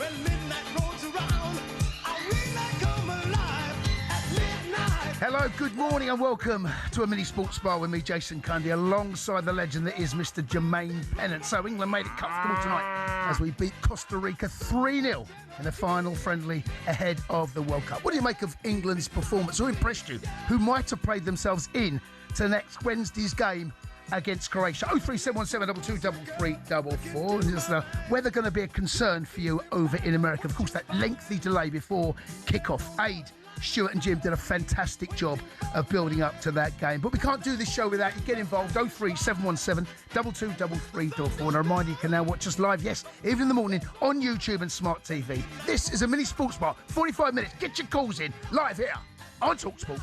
When midnight rolls around, I really come alive at midnight. Hello, good morning and welcome to a mini sports bar with me, Jason Cundy, alongside the legend that is Mr. Jermaine Pennant. So England made it comfortable tonight as we beat Costa Rica 3-0 in the final friendly ahead of the World Cup. What do you make of England's performance? Who impressed you? Who might have played themselves in to next Wednesday's game against Croatia? 03717223344. Is the weather going to be a concern for you over in America? Of course, that lengthy delay before kickoff. Aid, Stuart and Jim did a fantastic job of building up to that game. But we can't do this show without you. Get involved. 03717223344. And I remind you, you can now watch us live, yes, even in the morning on YouTube and Smart TV. This is a mini sports bar. 45 minutes. Get your calls in live here on talkSPORT.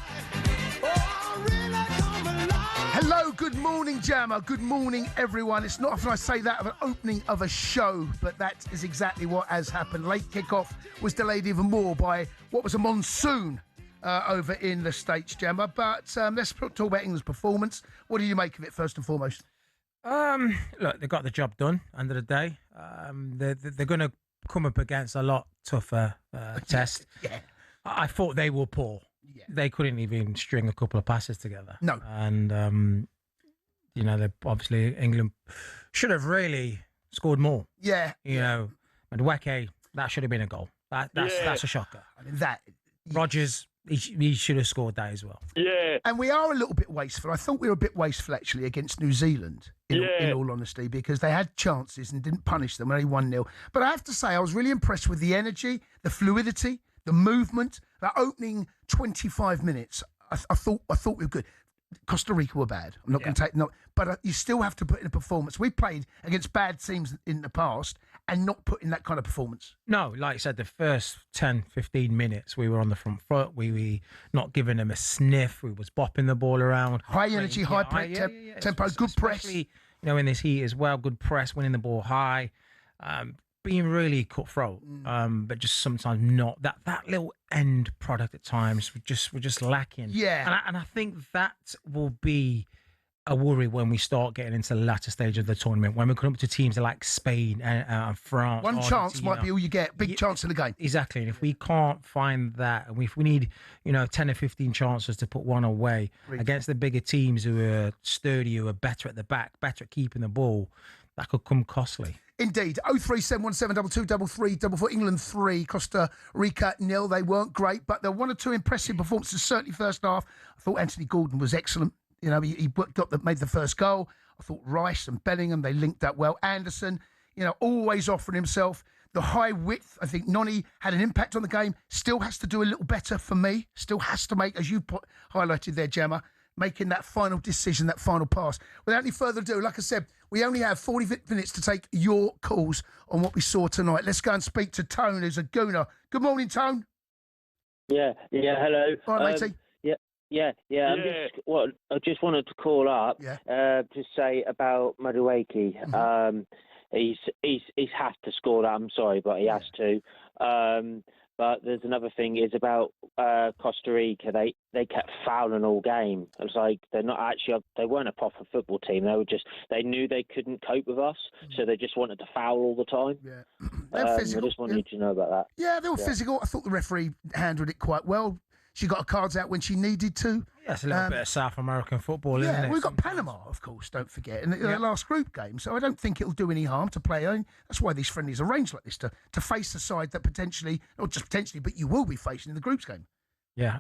Hello, good morning, Jammer. Good morning, everyone. It's not often I say that of an opening of a show, but that is exactly what has happened. Late kickoff was delayed even more by what was a monsoon over in the States, Jammer. But let's talk about England's performance. What do you make of it, first and foremost? Look, they got the job done end of the day. They're going to come up against a lot tougher test. Yeah. I thought they were poor. Yeah. They couldn't even string a couple of passes together. No. And, they obviously England should have really scored more. Yeah. You know, and Weke, that should have been a goal. That's a shocker. I mean, that... Rodgers, he should have scored that as well. Yeah. And we are a little bit wasteful. I thought we were a bit wasteful, actually, against New Zealand, in all honesty, because they had chances and didn't punish them, only 1-0. But I have to say, I was really impressed with the energy, the fluidity, the movement. That opening 25 minutes, I thought we were good. Costa Rica were bad. I'm not going to take but you still have to put in a performance. We played against bad teams in the past and not put in that kind of performance. No, like I said, the first 10, 15 minutes we were on the front foot. We were not giving them a sniff. We was bopping the ball around. High energy, high tempo, good press. In this heat as well, good press, winning the ball high. Being really cutthroat, but just sometimes not. That little end product at times we're just lacking. Yeah, and I think that will be a worry when we start getting into the latter stage of the tournament, when we come up to teams like Spain and France. One chance might be all you get. Big chance in the game. Exactly. And if we can't find that, and if we need 10 or 15 chances to put one away against the bigger teams who are sturdy, who are better at the back, better at keeping the ball, that could come costly. Indeed. 03717223344. England 3, Costa Rica 0. They weren't great, but there were one or two impressive performances, certainly first half. I thought Anthony Gordon was excellent. He made the first goal. I thought Rice and Bellingham, they linked up well. Anderson, always offering himself. The high width, I think Noni had an impact on the game. Still has to do a little better for me. Still has to make, as you highlighted there, Gemma, making that final decision, that final pass. Without any further ado, like I said, we only have 40 minutes to take your calls on what we saw tonight. Let's go and speak to Tone, who's a gooner. Good morning, Tone. Yeah, hello. All right, matey. I just wanted to call up to say about Madueke. He's have to score that. I'm sorry, but he has to. But there's another thing is about Costa Rica. They kept fouling all game. It was like they weren't a proper football team. They knew they couldn't cope with us, so they just wanted to foul all the time. Yeah, they're physical. I just wanted you to know about that. Yeah, they were physical. I thought the referee handled it quite well. She got her cards out when she needed to. Yeah, it's a little bit of South American football, isn't it? Yeah, we've got Panama, of course, don't forget, in the last group game. So I don't think it'll do any harm to play. That's why these friendlies are arranged like this, to face the side that potentially, not just potentially, but you will be facing in the groups game. Yeah,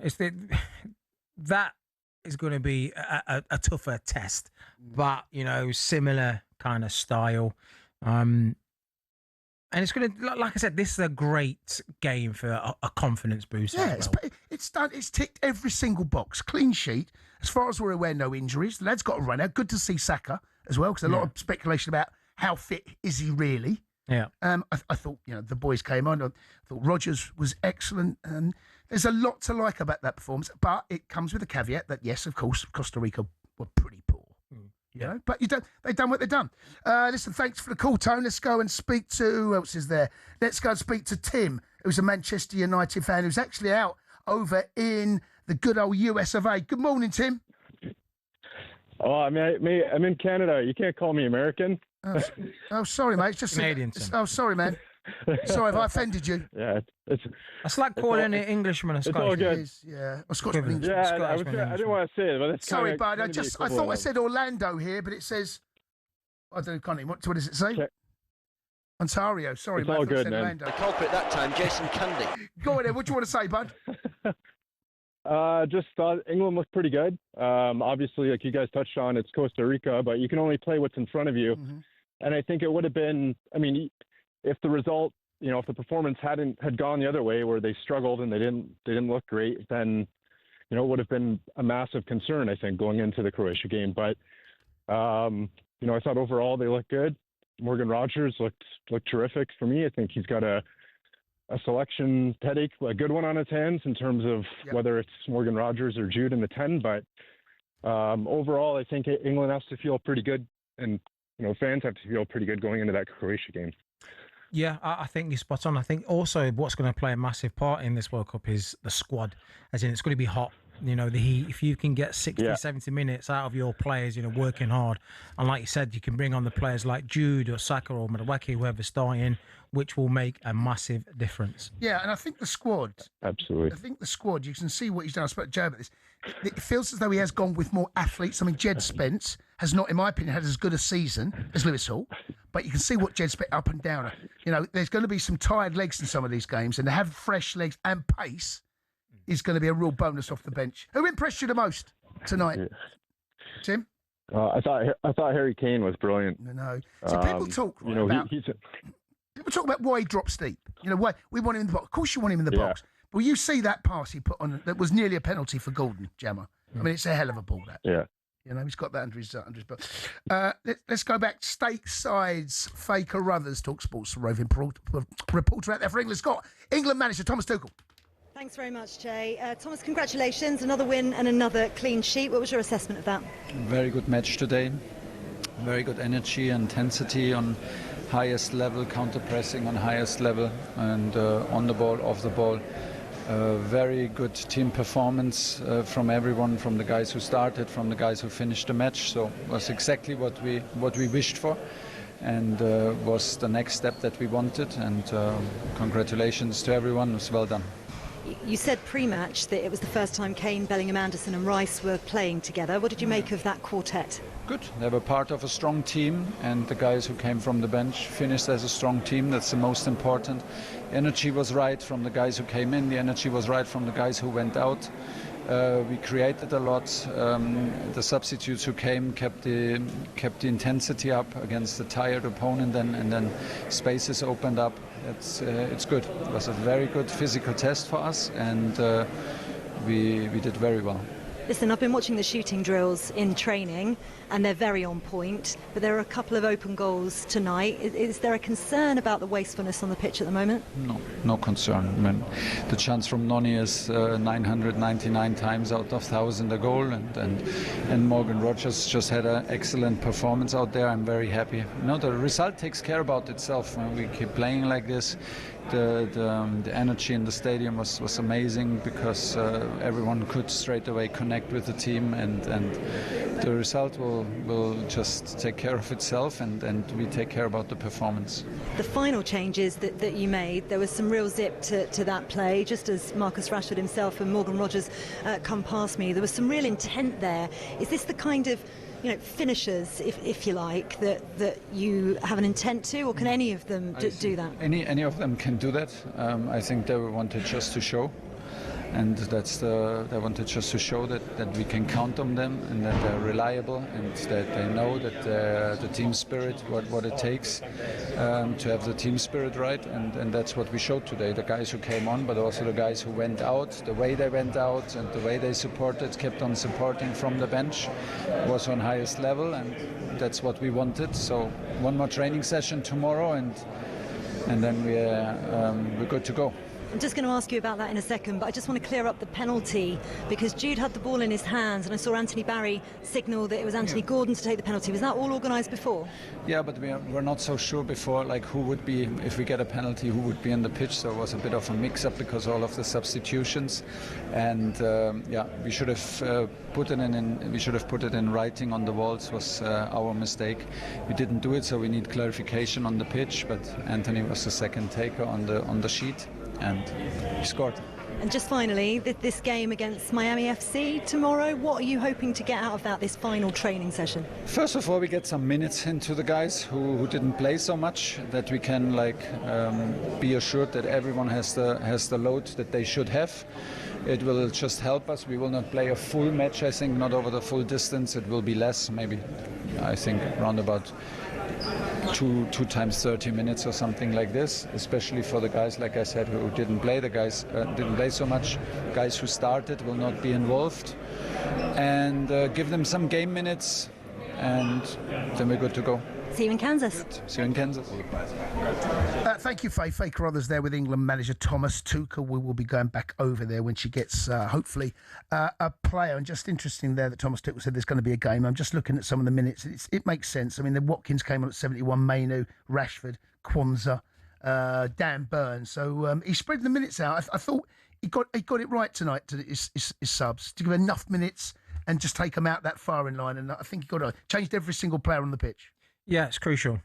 that is going to be a tougher test, but, similar kind of style. And it's going to, like I said, this is a great game for a confidence boost. Yeah, it's ticked every single box. Clean sheet. As far as we're aware, no injuries. The lad's got a run out. Good to see Saka as well, because a lot of speculation about how fit is he really. Yeah. I thought, the boys came on. I thought Rodgers was excellent. And there's a lot to like about that performance. But it comes with a caveat that, yes, of course, Costa Rica were pretty poor. But they've done what they've done. Listen, thanks for the call, Tone. Let's go and speak to, who else is there? Let's go and speak to Tim, who's a Manchester United fan, who's actually out over in the good old US of A. Good morning, Tim. Oh, I'm in Canada. You can't call me American. Oh, sorry, mate. It's just Canadian. Oh, sorry, man. Sorry if I offended you. Yeah, That's like calling an Englishman a all Scotsman. good. It is, yeah. A Scotsman. Equivalent. English. Yeah, I didn't want to say it, but it's Sorry, kinda, bud. kinda the I thought I equivalent said Orlando here, but it says I don't know. What does it say? Check. Ontario. Sorry, It's mate. all I thought I good, said man. Orlando. The culprit that time, Jason Cundy. Go on then. What do you want to say, bud? Just thought England looked pretty good. Obviously, like you guys touched on, it's Costa Rica, but you can only play what's in front of you. Mm-hmm. And I think it would have been, I mean, if the result, if the performance had gone the other way, where they struggled and they didn't look great, then it would have been a massive concern, I think, going into the Croatia game. But I thought overall they looked good. Morgan Rogers looked terrific for me. I think he's got a selection headache, a good one on his hands in terms of whether it's Morgan Rogers or Jude in the 10. But overall, I think England has to feel pretty good, and fans have to feel pretty good going into that Croatia game. Yeah, I think you're spot on. I think also what's going to play a massive part in this World Cup is the squad, as in it's going to be hot. The heat, if you can get 60, 70 minutes out of your players, working hard. And like you said, you can bring on the players like Jude or Saka or Madawaki, whoever's starting, which will make a massive difference. Yeah, and I think the squad. Absolutely. I think the squad, you can see what he's done. I spoke to Joe about this. It feels as though he has gone with more athletes. I mean, Jed Spence has not, in my opinion, had as good a season as Lewis Hall. But you can see what Jed Spence up and down. There's going to be some tired legs in some of these games, and to have fresh legs and pace is going to be a real bonus off the bench. Who impressed you the most tonight, Tim? I thought Harry Kane was brilliant. No. So people talk about people talk about why he drops deep. Why we want him in the box. Of course, you want him in the box. But you see that pass he put on that was nearly a penalty for Gordon, Jammer. I mean, it's a hell of a ball. That. Yeah. He's got that under his belt. Let's go back stateside's Faye Carruthers, talkSPORT's roving reporter out there for England. Scott, England manager Thomas Tuchel. Thanks very much, Jay. Thomas, congratulations. Another win and another clean sheet. What was your assessment of that? Very good match today. Very good energy, intensity on highest level, counter-pressing on highest level, and on the ball, off the ball. Very good team performance from everyone, from the guys who started, from the guys who finished the match. So it was exactly what we wished for, and was the next step that we wanted. And congratulations to everyone. It was well done. You said pre-match that it was the first time Kane, Bellingham, Anderson and Rice were playing together. What did you make of that quartet? Good. They were part of a strong team, and the guys who came from the bench finished as a strong team. That's the most important. Energy was right from the guys who came in. The energy was right from the guys who went out. We created a lot. The substitutes who came kept the intensity up against the tired opponent, and then spaces opened up. It's good. It was a very good physical test for us, and we did very well. Listen, I've been watching the shooting drills in training, and they're very on point, but there are a couple of open goals tonight. Is there a concern about the wastefulness on the pitch at the moment? No concern. I mean, the chance from Noni is 999 times out of 1,000 a goal, and Morgan Rogers just had an excellent performance out there. I'm very happy. The result takes care about itself. When we keep playing like this, the energy in the stadium was amazing, because everyone could straight away connect with the team, and the result will just take care of itself, and we take care about the performance. The final changes that you made, there was some real zip to that play, just as Marcus Rashford himself and Morgan Rogers come past me. There was some real intent there. Is this the kind of finishers, if you like, that you have an intent to, or can any of them do that? Any of them can do that. I think they wanted just to show, and they wanted just to show that we can count on them, and that they're reliable, and that they know that the team spirit, what it takes to have the team spirit right, and that's what we showed today. The guys who came on, but also the guys who went out, the way they went out and the way they kept on supporting from the bench was on highest level, and that's what we wanted. So one more training session tomorrow, and then we're good to go. I'm just going to ask you about that in a second, but I just want to clear up the penalty because Jude had the ball in his hands and I saw Anthony Barry signal that it was Anthony Gordon to take the penalty. Was that all organised before? Yeah, but we're not so sure before, like who would be, if we get a penalty, who would be in the pitch. So it was a bit of a mix-up because all of the substitutions, and we should have put it in writing on the walls. Was our mistake. We didn't do it, so we need clarification on the pitch. But Anthony was the second taker on the sheet, and he scored. And just finally, this game against Miami FC tomorrow, what are you hoping to get out of that, this final training session? First of all, we get some minutes into the guys who didn't play so much, that we can be assured that everyone has the load that they should have. It will just help us. We will not play a full match, I think, not over the full distance. It will be less, maybe, I think, around about two times 30 minutes or something like this, especially for the guys, like I said, who didn't play. The guys didn't play so much. Guys who started will not be involved, and give them some game minutes, and then we're good to go. See you in Kansas. See you in Kansas. Thank you, Faye. Faye Carruthers there with England manager Thomas Tuchel. We will be going back over there when she gets, hopefully, a player. And just interesting there that Thomas Tuchel said there's going to be a game. I'm just looking at some of the minutes. It makes sense. I mean, the Watkins came on at 71, Mainu, Rashford, Kwanzaa, Dan Burn. So he spread the minutes out. I thought he got it right tonight to his subs, to give enough minutes and just take them out that far in line. And I think he got to changed every single player on the pitch. Yeah, it's crucial.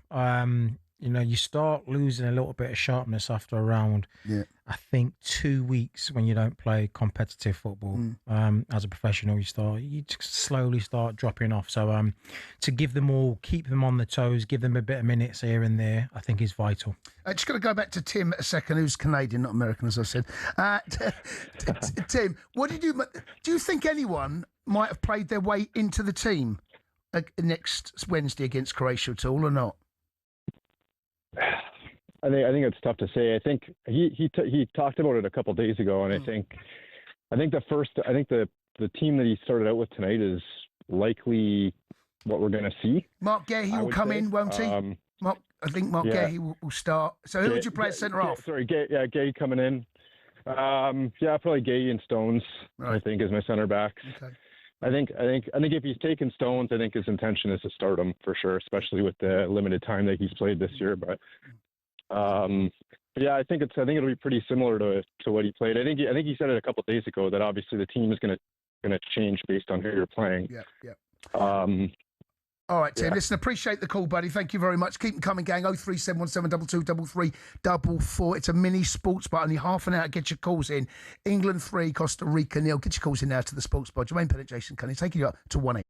You start losing a little bit of sharpness after around, I think, 2 weeks when you don't play competitive football. As a professional, you just slowly start dropping off. So to give them all, keep them on the toes, give them a bit of minutes here and there, I think is vital. Just got to go back to Tim a second, who's Canadian, not American, as I said. Tim, what did you do? Do you think anyone might have played their way into the team next Wednesday against Croatia at all, or not? I think it's tough to say. I think he talked about it a couple of days ago, and I think the team that he started out with tonight is likely what we're going to see. Mark Gahey will come in, won't he? I think Mark Gahey will start. So who would you play at centre half? Sorry, Gahey coming in. Probably Gahey and Stones. Right. I think is my centre backs. Okay. I think if he's taking Stones, I think his intention is to start him for sure, especially with the limited time that he's played this year. But I think it'll be pretty similar to what he played. I think he said it a couple of days ago that obviously the team is going to change based on who you're playing. Yeah. All right, Tim. Listen, appreciate the call, buddy. Thank you very much. Keep them coming, gang. 03717 223344. It's a mini sports bar. Only half an hour. Get your calls in. England 3, Costa Rica 0. Get your calls in now to the sports bar. Jermaine Pennant, Jason Cundy. Taking you up to 1 a.m.